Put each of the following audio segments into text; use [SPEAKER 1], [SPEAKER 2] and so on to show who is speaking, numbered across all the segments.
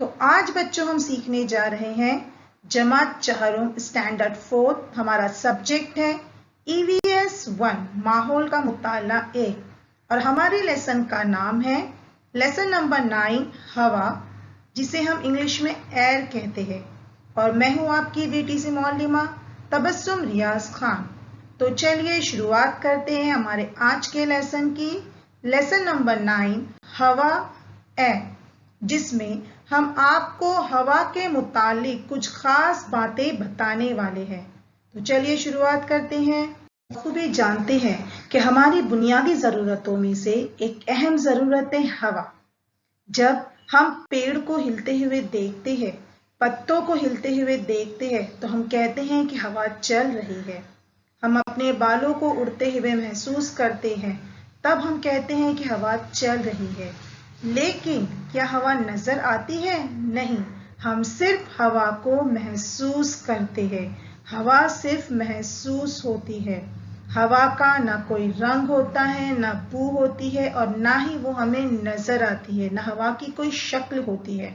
[SPEAKER 1] तो आज बच्चों हम सीखने जा रहे हैं जमात चहरुम स्टैंडर्ड 4। हमारा सब्जेक्ट है EVS 1 माहौल का मुताला 1 और हमारे लेसन का नाम है लेसन नंबर 9 हवा, जिसे हम इंग्लिश में एयर कहते हैं। और मैं हूं आपकी बेटी सी मौलिमा तबस्सुम रियाज खान। तो चलिए शुरुआत करते हैं हमारे आज के लेसन की। लेसन नंबर 9 हवा एयर, जिसमें हम आपको हवा के मुतालिक कुछ खास बातें बताने वाले हैं। तो चलिए शुरुआत करते हैं। खूबी जानते हैं कि हमारी बुनियादी ज़रूरतों में से एक अहम ज़रूरत है हवा। जब हम पेड़ को हिलते हुए देखते हैं, पत्तों को हिलते हुए देखते हैं, तो हम कहते हैं कि हवा चल रही है। हम अपने बालों को उड़ते हुए महसूस करते हैं, तब हम कहते हैं कि हवा चल रही है। लेकिन क्या हवा नजर आती है? नहीं, हम सिर्फ हवा को महसूस करते हैं। हवा सिर्फ महसूस होती है। हवा का ना कोई रंग होता है, ना बू होती है, और ना ही वो हमें नजर आती है। ना हवा की कोई शक्ल होती है।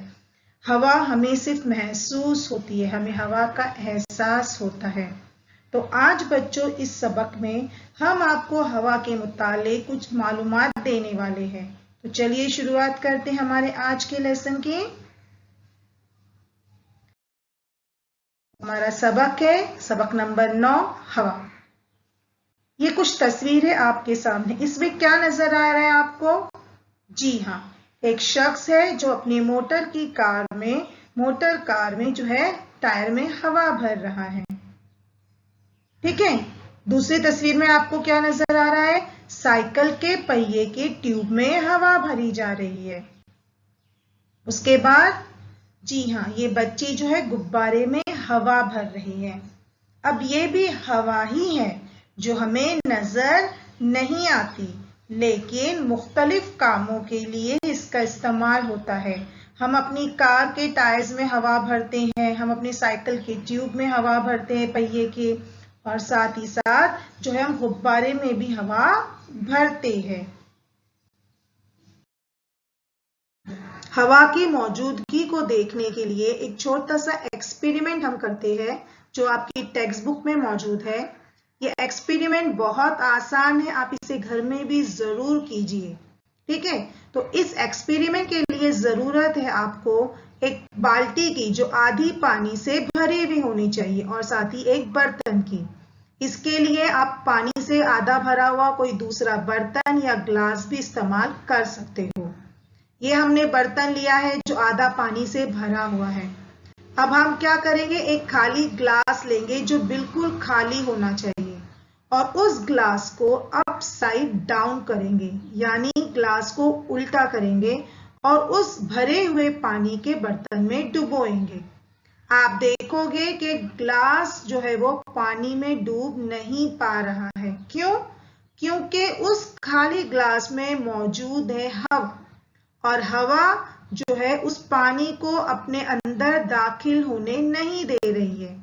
[SPEAKER 1] हवा हमें सिर्फ महसूस होती है, हमें हवा का एहसास होता है। तो आज बच्चों इस सबक में हम आपको हवा के मुतालिक कुछ मालूमात देने वाले हैं। तो चलिए शुरुआत करते हैं हमारे आज के लेसन की। हमारा सबक है सबक नंबर 9 हवा। ये कुछ तस्वीरें आपके सामने, इसमें क्या नजर आ रहा है आपको? जी हाँ, एक शख्स है जो अपनी मोटर कार में जो है टायर में हवा भर रहा है। ठीक है। दूसरी तस्वीर में आपको क्या नजर आ रहा है? साइकिल के पहिए के ट्यूब में हवा भरी जा रही है। उसके बाद जी हाँ, ये बच्ची जो है गुब्बारे में हवा भर रही है। अब ये भी हवा ही है जो हमें नजर नहीं आती, लेकिन मुख्तलिफ कामों के लिए इसका इस्तेमाल होता है। हम अपनी कार के टायर्स में हवा भरते हैं, हम अपनी साइकिल के ट्यूब में हवा भरते हैं पहिए के, और साथ ही साथ जो है हम गुब्बारे में भी हवा भरते हैं। हवा की मौजूदगी को देखने के लिए एक छोटा सा एक्सपेरिमेंट हम करते हैं, जो आपकी टेक्स्ट बुक में मौजूद है। ये एक्सपेरिमेंट बहुत आसान है, आप इसे घर में भी जरूर कीजिए। ठीक है। तो इस एक्सपेरिमेंट के लिए जरूरत है आपको एक बाल्टी की, जो आधी पानी से भरी हुई होनी चाहिए, और साथ ही एक बर्तन की। इसके लिए आप पानी से आधा भरा हुआ कोई दूसरा बर्तन या ग्लास भी इस्तेमाल कर सकते हो। ये हमने बर्तन लिया है जो आधा पानी से भरा हुआ है। अब हम क्या करेंगे, एक खाली ग्लास लेंगे जो बिल्कुल खाली होना चाहिए, और उस ग्लास को अप साइड डाउन करेंगे, यानी ग्लास को उल्टा करेंगे और उस भरे हुए पानी के बर्तन में डुबोएंगे। आप देखोगे कि ग्लास जो है वो पानी में डूब नहीं पा रहा है। क्यों? क्योंकि उस खाली ग्लास में मौजूद है हवा, और हवा जो है उस पानी को अपने अंदर दाखिल होने नहीं दे रही है।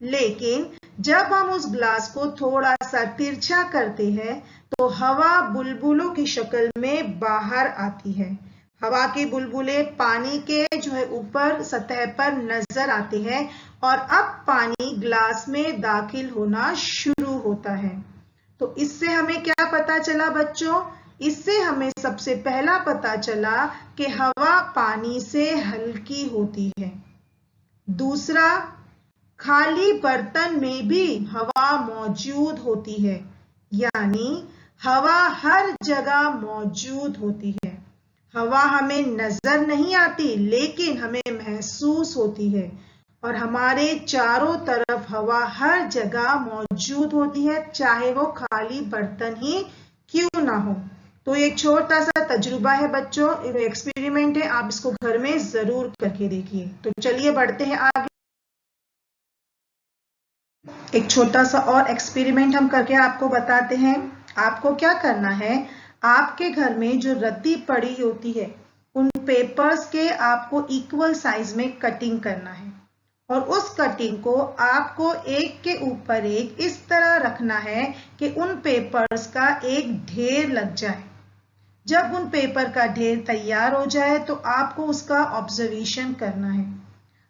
[SPEAKER 1] लेकिन जब हम उस ग्लास को थोड़ा सा तिरछा करते हैं, तो हवा बुलबुलों की शक्ल में बाहर आती है। हवा के बुलबुले पानी के जो है ऊपर सतह पर नजर आते हैं, और अब पानी ग्लास में दाखिल होना शुरू होता है। तो इससे हमें क्या पता चला बच्चों? इससे हमें सबसे पहला पता चला कि हवा पानी से हल्की होती है। दूसरा, खाली बर्तन में भी हवा मौजूद होती है, यानी हवा हर जगह मौजूद होती है। हवा हमें नजर नहीं आती, लेकिन हमें महसूस होती है, और हमारे चारों तरफ हवा हर जगह मौजूद होती है, चाहे वो खाली बर्तन ही क्यों ना हो। तो एक छोटा सा तजुर्बा है बच्चों, एक्सपेरिमेंट है, आप इसको घर में जरूर करके देखिए। तो चलिए बढ़ते हैं आगे। एक छोटा सा और एक्सपेरिमेंट हम करके आपको बताते हैं। आपको क्या करना है, आपके घर में जो रद्दी पड़ी होती है, उन पेपर्स के आपको इक्वल साइज में कटिंग करना है, और उस कटिंग को आपको एक के ऊपर एक इस तरह रखना है कि उन पेपर्स का एक ढेर लग जाए। जब उन पेपर का ढेर तैयार हो जाए तो आपको उसका ऑब्जर्वेशन करना है।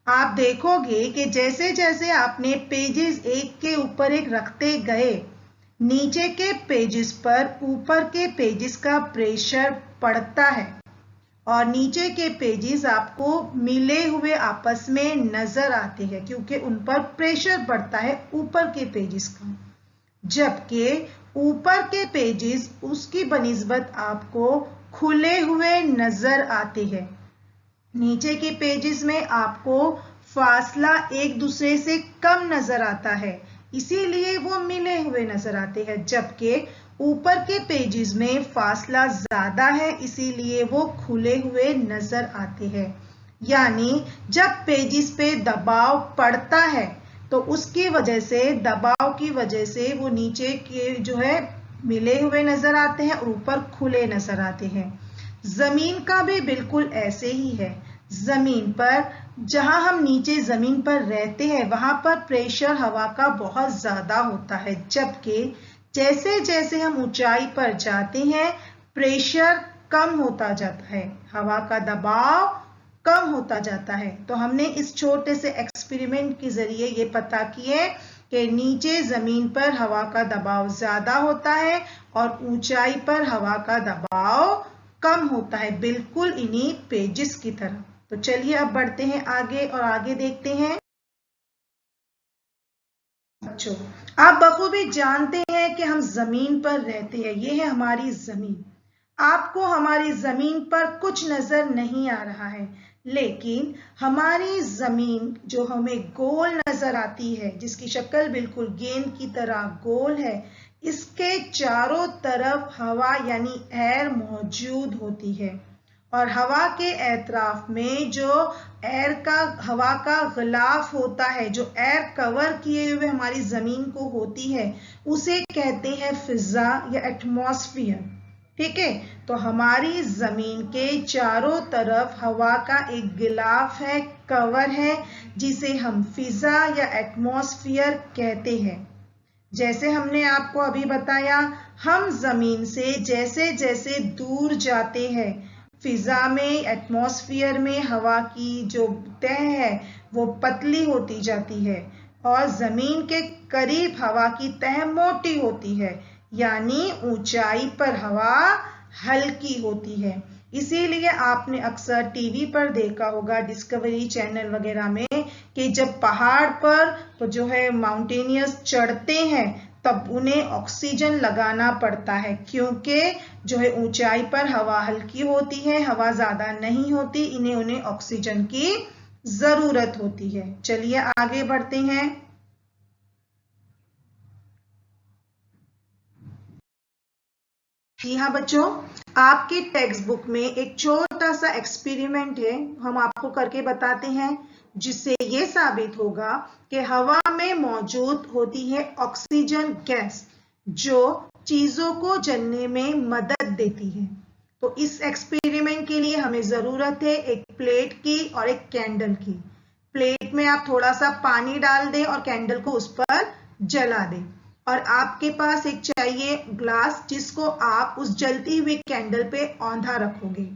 [SPEAKER 1] आप देखोगे कि जैसे जैसे आपने पेजेस एक के ऊपर एक रखते गए, नीचे के पेजेस पर ऊपर के पेजेस का प्रेशर पड़ता है और नीचे के पेजेस आपको मिले हुए आपस में नजर आते हैं क्योंकि उन पर प्रेशर पड़ता है ऊपर के पेजेस का। जबकि ऊपर के पेजेस उसकी बनिस्बत आपको खुले हुए नजर आते हैं। नीचे के पेजेस में आपको फासला एक दूसरे से कम नजर आता है, इसीलिए वो मिले हुए नजर आते हैं। जबकि ऊपर के पेजेस में फासला ज्यादा है, इसीलिए वो खुले हुए नजर आते हैं। यानी जब पेजेस पे दबाव पड़ता है तो उसकी वजह से, दबाव की वजह से वो नीचे के जो है मिले हुए नजर आते हैं और ऊपर खुले नजर आते हैं। जमीन का भी बिल्कुल ऐसे ही है। जमीन पर, जहां हम नीचे जमीन पर रहते हैं, वहां पर प्रेशर हवा का बहुत ज्यादा होता है, जबकि जैसे जैसे हम ऊंचाई पर जाते हैं प्रेशर कम होता जाता है, हवा का दबाव कम होता जाता है। तो हमने इस छोटे से एक्सपेरिमेंट के जरिए ये पता किए कि नीचे जमीन पर हवा का दबाव ज्यादा होता है और ऊंचाई पर हवा का दबाव कम होता है, बिल्कुल इन्हीं पेजेस की तरह। तो चलिए अब बढ़ते हैं आगे और आगे देखते हैं। बच्चों, आप बखूबी जानते हैं कि हम जमीन पर रहते हैं, ये है हमारी जमीन। आपको हमारी जमीन पर कुछ नजर नहीं आ रहा है, लेकिन हमारी जमीन जो हमें गोल नजर आती है, जिसकी शक्ल बिल्कुल गेंद की तरह गोल है, इसके चारों तरफ हवा यानी एयर मौजूद होती है और हवा के एतराफ में जो एयर का, हवा का गिलाफ होता है, जो एयर कवर किए हुए हमारी जमीन को होती है, उसे कहते हैं फिजा या एटमॉस्फेयर। ठीक है, तो हमारी जमीन के चारों तरफ हवा का एक गिलाफ है, कवर है, जिसे हम फिजा या एटमॉस्फेयर कहते हैं। जैसे हमने आपको अभी बताया, हम जमीन से जैसे जैसे दूर जाते हैं, फिजा में, एटमॉस्फेयर में हवा की जो तह है वो पतली होती जाती है और जमीन के करीब हवा की तह मोटी होती है, यानी ऊंचाई पर हवा हल्की होती है। इसीलिए आपने अक्सर टीवी पर देखा होगा, डिस्कवरी चैनल वगैरह में, कि जब पहाड़ पर तो जो है माउंटेनियर्स चढ़ते हैं तब उन्हें ऑक्सीजन लगाना पड़ता है, क्योंकि जो है ऊंचाई पर हवा हल्की होती है, हवा ज्यादा नहीं होती, उन्हें ऑक्सीजन की जरूरत होती है। चलिए आगे बढ़ते हैं। जी हाँ बच्चों, आपकी टेक्स्ट बुक में एक छोटा सा एक्सपेरिमेंट है, हम आपको करके बताते हैं, जिससे ये साबित होगा कि हवा में मौजूद होती है ऑक्सीजन गैस, जो चीजों को जलने में मदद देती है। तो इस एक्सपेरिमेंट के लिए हमें जरूरत है एक प्लेट की और एक कैंडल की। प्लेट में आप थोड़ा सा पानी डाल दें और कैंडल को उस पर जला दें, और आपके पास एक चाहिए ग्लास, जिसको आप उस जलती हुई कैंडल पे औंधा रखोगे।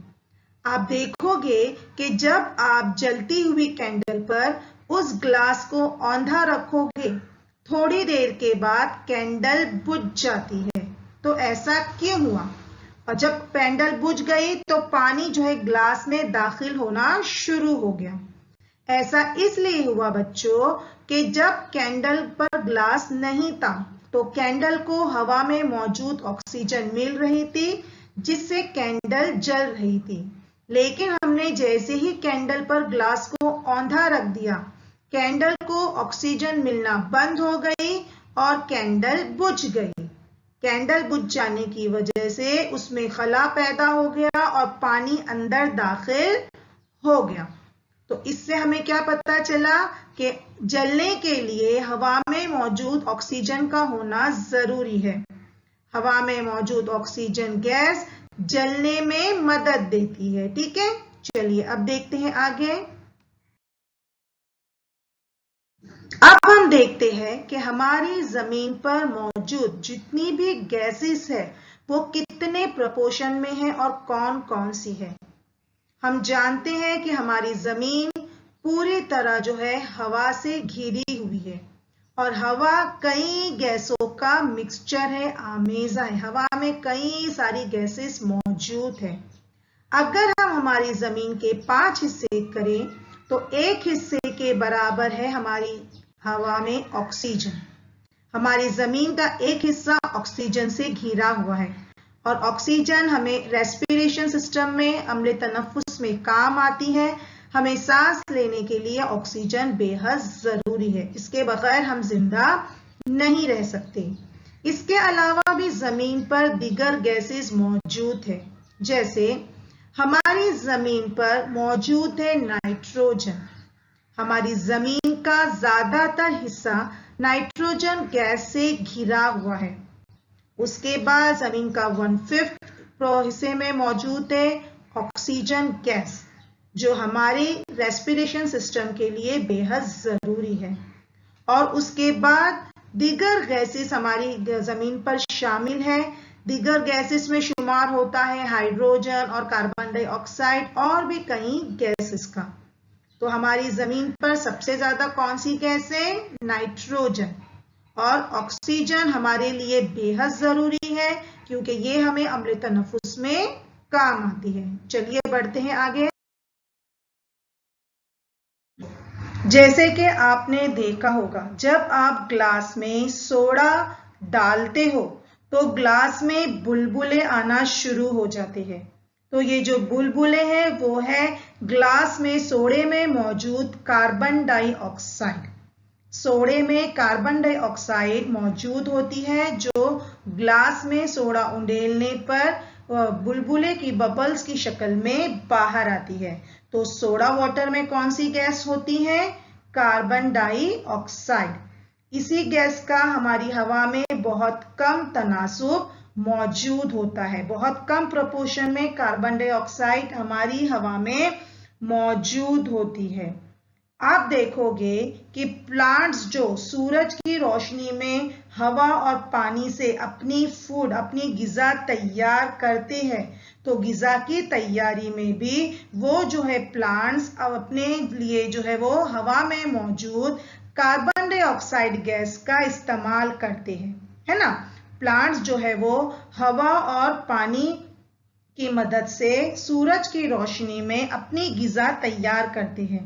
[SPEAKER 1] आप देखोगे कि जब आप जलती हुई कैंडल पर उस ग्लास को औंधा रखोगे, थोड़ी देर के बाद कैंडल बुझ जाती है। तो ऐसा क्यों हुआ? और जब कैंडल बुझ गई तो पानी जो है ग्लास में दाखिल होना शुरू हो गया। ऐसा इसलिए हुआ बच्चों कि जब कैंडल पर ग्लास नहीं था तो कैंडल को हवा में मौजूद ऑक्सीजन मिल रही थी, जिससे कैंडल जल रही थी। लेकिन हमने जैसे ही कैंडल पर ग्लास को औंधा रख दिया, कैंडल को ऑक्सीजन मिलना बंद हो गई और कैंडल बुझ गई। कैंडल बुझ जाने की वजह से उसमें खला पैदा हो गया और पानी अंदर दाखिल हो गया। तो इससे हमें क्या पता चला कि जलने के लिए हवा में मौजूद ऑक्सीजन का होना जरूरी है। हवा में मौजूद ऑक्सीजन गैस जलने में मदद देती है। ठीक है, चलिए अब देखते हैं आगे। अब हम देखते हैं कि हमारी जमीन पर मौजूद जितनी भी गैसेस है वो कितने प्रपोर्शन में है और कौन कौन सी है। हम जानते हैं कि हमारी जमीन पूरी तरह जो है हवा से घिरी हुई है और हवा कई गैसों का मिक्सचर है, आमेजा है। हवा में कई सारी गैसेस मौजूद है। अगर हम हमारी जमीन के 5 हिस्से करें तो एक हिस्से के बराबर है हमारी हवा में ऑक्सीजन। हमारी जमीन का एक हिस्सा ऑक्सीजन से घिरा हुआ है और ऑक्सीजन हमें रेस्पिरेशन सिस्टम में, अम्ल तनफ्फुस में काम आती है। हमें सांस लेने के लिए ऑक्सीजन बेहद जरूरी है, इसके बगैर हम जिंदा नहीं रह सकते। इसके अलावा भी जमीन पर दीगर गैसेस मौजूद है, जैसे हमारी जमीन पर मौजूद है नाइट्रोजन। हमारी जमीन का ज्यादातर हिस्सा नाइट्रोजन गैस से घिरा हुआ है। उसके बाद जमीन का 1/5 हिस्से में मौजूद है ऑक्सीजन गैस, जो हमारे रेस्पिरेशन सिस्टम के लिए बेहद जरूरी है। और उसके बाद दीगर गैसेस हमारी जमीन पर शामिल है। दीगर गैसेस में शुमार होता है हाइड्रोजन और कार्बन डाइऑक्साइड और भी कई गैसेस का। तो हमारी जमीन पर सबसे ज्यादा कौन सी गैस है? नाइट्रोजन। और ऑक्सीजन हमारे लिए बेहद जरूरी है क्योंकि ये हमें अम्ल तनफ्फुस में काम आती है। चलिए बढ़ते हैं आगे। जैसे कि आपने देखा होगा, जब आप ग्लास में सोडा डालते हो तो ग्लास में बुलबुले आना शुरू हो जाते हैं। तो ये जो बुलबुले हैं वो है ग्लास में सोडे में मौजूद कार्बन डाइऑक्साइड। सोडे में कार्बन डाइऑक्साइड मौजूद होती है जो ग्लास में सोडा उंडेलने पर बुलबुले की बबल्स की शक्ल में बाहर आती है। तो सोडा वाटर में कौन सी गैस होती है? Carbon dioxide. इसी गैस का हमारी हवा में बहुत कम तनासुब मौजूद होता है। बहुत कम प्रोपोर्शन में कार्बन डाइऑक्साइड हमारी हवा में मौजूद होती है। आप देखोगे कि प्लांट्स जो सूरज की रोशनी में हवा और पानी से अपनी फूड, अपनी गिजा तैयार करते हैं, तो गिजा की तैयारी में भी वो जो है प्लांट्स अपने लिए जो है वो हवा में मौजूद कार्बन डाइऑक्साइड गैस का इस्तेमाल करते हैं, है ना। प्लांट्स जो है वो हवा और पानी की मदद से सूरज की रोशनी में अपनी गिजा तैयार करते हैं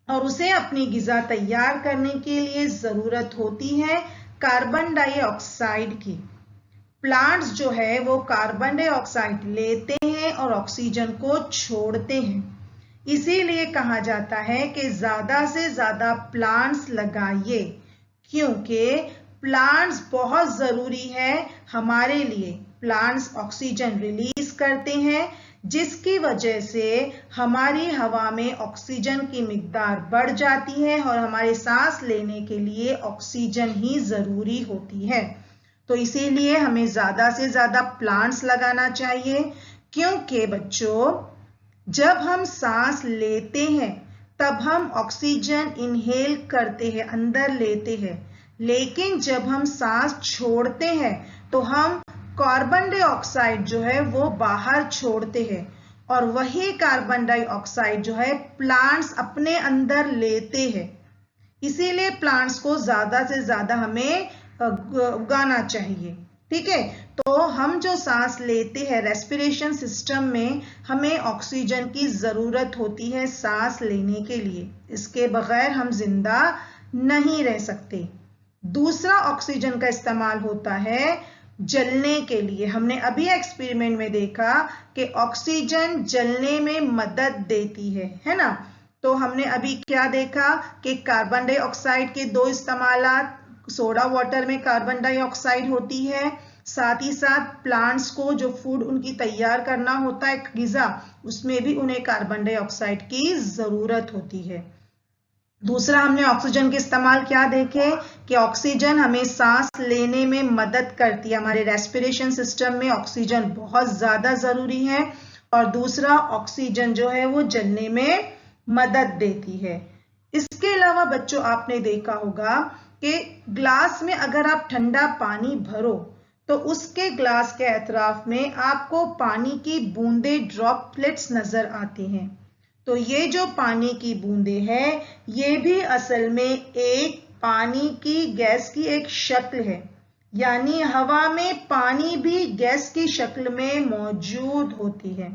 [SPEAKER 1] और उसे अपनी गिजा तैयार करने के लिए जरूरत होती है कार्बन डाइऑक्साइड की। प्लांट्स जो है वो कार्बन डाइऑक्साइड लेते हैं और ऑक्सीजन को छोड़ते हैं। इसीलिए कहा जाता है कि ज्यादा से ज्यादा प्लांट्स लगाइए, क्योंकि प्लांट्स बहुत जरूरी है हमारे लिए। प्लांट्स ऑक्सीजन रिलीज करते हैं जिसकी वजह से हमारी हवा में ऑक्सीजन की मिकदार बढ़ जाती है और हमारे सांस लेने के लिए ऑक्सीजन ही जरूरी होती है। तो इसीलिए हमें ज्यादा से ज्यादा प्लांट्स लगाना चाहिए, क्योंकि बच्चों जब हम सांस लेते हैं तब हम ऑक्सीजन इनहेल करते हैं, अंदर लेते हैं, लेकिन जब हम सांस छोड़ते हैं तो हम कार्बन डाइऑक्साइड जो है वो बाहर छोड़ते हैं और वही कार्बन डाइऑक्साइड जो है प्लांट्स अपने अंदर लेते हैं। इसीलिए प्लांट्स को ज्यादा से ज्यादा हमें उगाना चाहिए, ठीक है। तो हम जो सांस लेते हैं रेस्पिरेशन सिस्टम में हमें ऑक्सीजन की जरूरत होती है सांस लेने के लिए, इसके बगैर हम जिंदा नहीं रह सकते। दूसरा ऑक्सीजन का इस्तेमाल होता है जलने के लिए। हमने अभी एक्सपेरिमेंट में देखा कि ऑक्सीजन जलने में मदद देती है ना। तो हमने अभी क्या देखा कि कार्बन डाइऑक्साइड के दो इस्तेमालात, सोडा वाटर में कार्बन डाइऑक्साइड होती है, साथ ही साथ प्लांट्स को जो फूड उनकी तैयार करना होता है गिजा, उसमें भी उन्हें कार्बन डाइऑक्साइड की जरूरत होती है। दूसरा हमने ऑक्सीजन के इस्तेमाल क्या देखे कि ऑक्सीजन हमें सांस लेने में मदद करती है। हमारे रेस्पिरेशन सिस्टम में ऑक्सीजन बहुत ज्यादा जरूरी है। और दूसरा ऑक्सीजन जो है वो जलने में मदद देती है। इसके अलावा बच्चों आपने देखा होगा कि ग्लास में अगर आप ठंडा पानी भरो तो उसके ग्लास के एतराफ में आपको पानी की बूंदे ड्रॉपलेट्स नजर आती हैं। तो ये जो पानी की बूंदे हैं ये भी असल में एक पानी की गैस की एक शक्ल है, यानी हवा में पानी भी गैस की शक्ल में मौजूद होती है।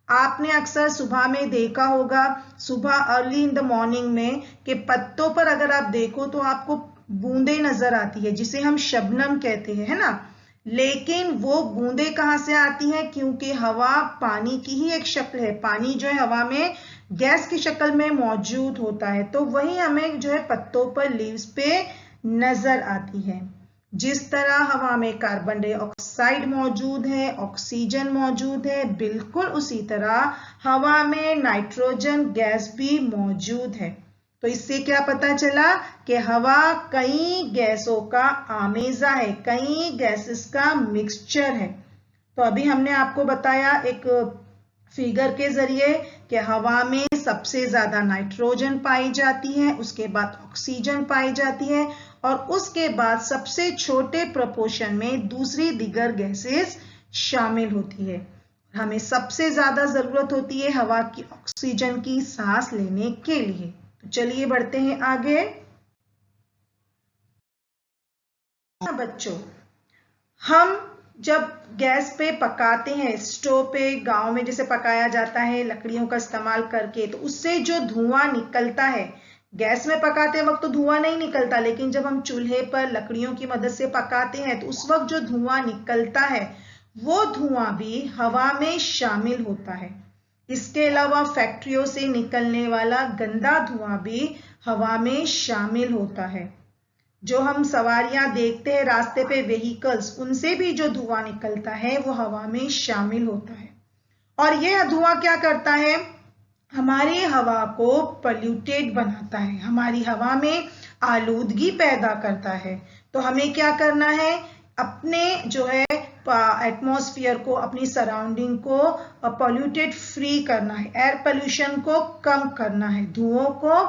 [SPEAKER 1] आपने अक्सर सुबह में देखा होगा, सुबह अर्ली इन द मॉर्निंग में, कि पत्तों पर अगर आप देखो तो आपको बूंदे नजर आती है जिसे हम शबनम कहते हैं, है ना। लेकिन वो बूंदे कहाँ से आती हैं? क्योंकि हवा पानी की ही एक शक्ल है, पानी जो है हवा में गैस की शक्ल में मौजूद होता है, तो वही हमें जो है पत्तों पर, लीव्स पे नजर आती है। जिस तरह हवा में कार्बन डाइऑक्साइड मौजूद है, ऑक्सीजन मौजूद है, बिल्कुल उसी तरह हवा में नाइट्रोजन गैस भी मौजूद है। तो इससे क्या पता चला कि हवा कई गैसों का आमेजा है, कई गैसेस का मिक्सचर है। तो अभी हमने आपको बताया एक फिगर के जरिए कि हवा में सबसे ज्यादा नाइट्रोजन पाई जाती है, उसके बाद ऑक्सीजन पाई जाती है, और उसके बाद सबसे छोटे प्रोपोर्शन में दूसरी दीगर गैसेस शामिल होती है। हमें सबसे ज्यादा जरूरत होती है हवा की, ऑक्सीजन की सांस लेने के लिए। तो चलिए बढ़ते हैं आगे। बच्चों, हम जब गैस पे पकाते हैं, स्टोव पे गांव में जैसे पकाया जाता है लकड़ियों का इस्तेमाल करके, तो उससे जो धुआं निकलता है, गैस में पकाते वक्त तो धुआं नहीं निकलता, लेकिन जब हम चूल्हे पर लकड़ियों की मदद से पकाते हैं तो उस वक्त जो धुआं निकलता है वो धुआं भी हवा में शामिल होता है। इसके अलावा फैक्ट्रियों से निकलने वाला गंदा धुआं भी हवा में शामिल होता है। जो हम सवारियां देखते हैं रास्ते पे, व्हीकल्स, उनसे भी जो धुआं निकलता है वो हवा में शामिल होता है। और यह धुआं क्या करता है? हमारी हवा को पॉल्यूटेड बनाता है, हमारी हवा में आलूदगी पैदा करता है। तो हमें क्या करना है? अपने जो है एटमॉस्फेयर को, अपनी सराउंडिंग को पॉल्यूटेड फ्री करना है, एयर पोल्यूशन को कम करना है, धुओं को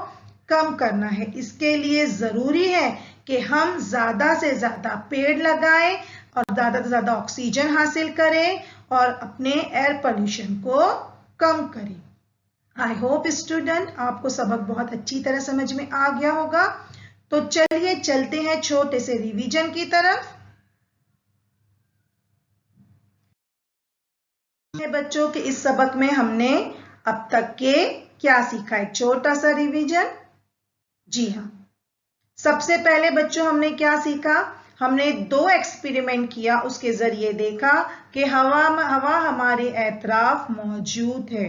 [SPEAKER 1] कम करना है। इसके लिए जरूरी है कि हम ज्यादा से ज्यादा पेड़ लगाएं और ज्यादा से ज्यादा ऑक्सीजन हासिल करें और अपने एयर पोल्यूशन को कम करें। आई होप स्टूडेंट आपको सबक बहुत अच्छी तरह समझ में आ गया होगा। तो चलिए चलते हैं छोटे से रिवीजन की तरफ। बच्चों के इस सबक में हमने अब तक के क्या सीखा? एक छोटा सा रिवीजन। जी हाँ, सबसे पहले बच्चों हमने क्या सीखा? हमने 2 एक्सपेरिमेंट किया, उसके जरिए देखा कि हवा हमारे एतराफ मौजूद है।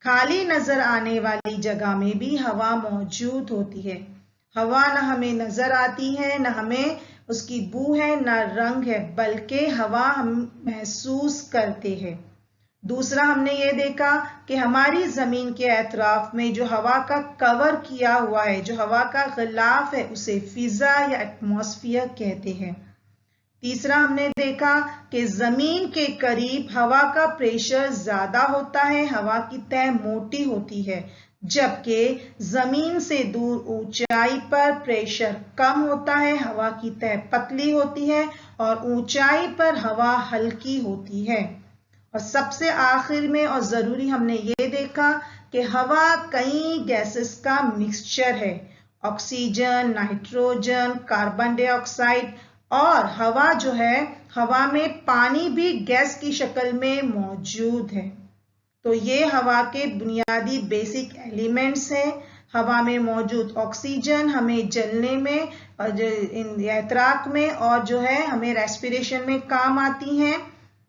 [SPEAKER 1] खाली नजर आने वाली जगह में भी हवा मौजूद होती है। हवा न हमें नजर आती है, न हमें उसकी बू है, न रंग है, बल्कि हवा हम महसूस करते हैं। दूसरा हमने ये देखा कि हमारी जमीन के एतराफ में जो हवा का कवर किया हुआ है, जो हवा का गिलाफ है, उसे फिजा या एटमॉस्फेयर कहते हैं। तीसरा हमने देखा कि जमीन के करीब हवा का प्रेशर ज्यादा होता है, हवा की तह मोटी होती है, जबकि जमीन से दूर ऊंचाई पर प्रेशर कम होता है, हवा की तह पतली होती है और ऊंचाई पर हवा हल्की होती है। और सबसे आखिर में और जरूरी हमने ये देखा कि हवा कई गैसेस का मिक्सचर है, ऑक्सीजन, नाइट्रोजन, कार्बन डाइऑक्साइड, और हवा जो है, हवा में पानी भी गैस की शक्ल में मौजूद है। तो ये हवा के बुनियादी बेसिक एलिमेंट्स हैं। हवा में मौजूद ऑक्सीजन हमें जलने में और एतराक में और जो है हमें रेस्पिरेशन में काम आती हैं।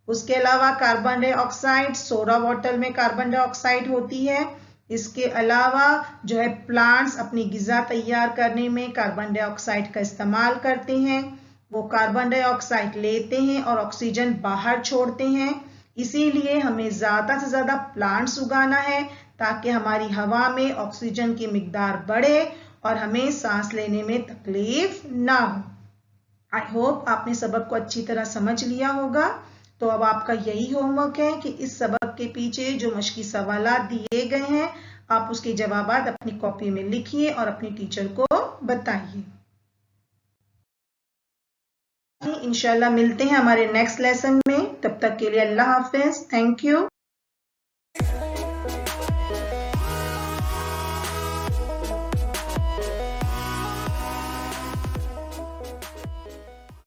[SPEAKER 1] उसके अलावा कार्बन डाइऑक्साइड, सोडा वाटर में कार्बन डाइऑक्साइड होती है। इसके अलावा जो है प्लांट्स अपनी गिजा तैयार करने में कार्बन डाइऑक्साइड का इस्तेमाल करते हैं। वो कार्बन डाइऑक्साइड लेते हैं और ऑक्सीजन बाहर छोड़ते हैं। इसीलिए हमें ज्यादा से ज्यादा प्लांट्स उगाना है ताकि हमारी हवा में ऑक्सीजन की मिकदार बढ़े और हमें सांस लेने में तकलीफ ना हो। आई होप आपने सबक को अच्छी तरह समझ लिया होगा। तो अब आपका यही होमवर्क है कि इस सबक के पीछे जो मश्की सवालात दिए गए हैं, आप उसके जवाबात अपनी कॉपी में लिखिए और अपनी टीचर को बताइए। इंशाल्लाह मिलते हैं हमारे नेक्स्ट लेसन में। तब तक के लिए अल्लाह हाफिज। Thank you.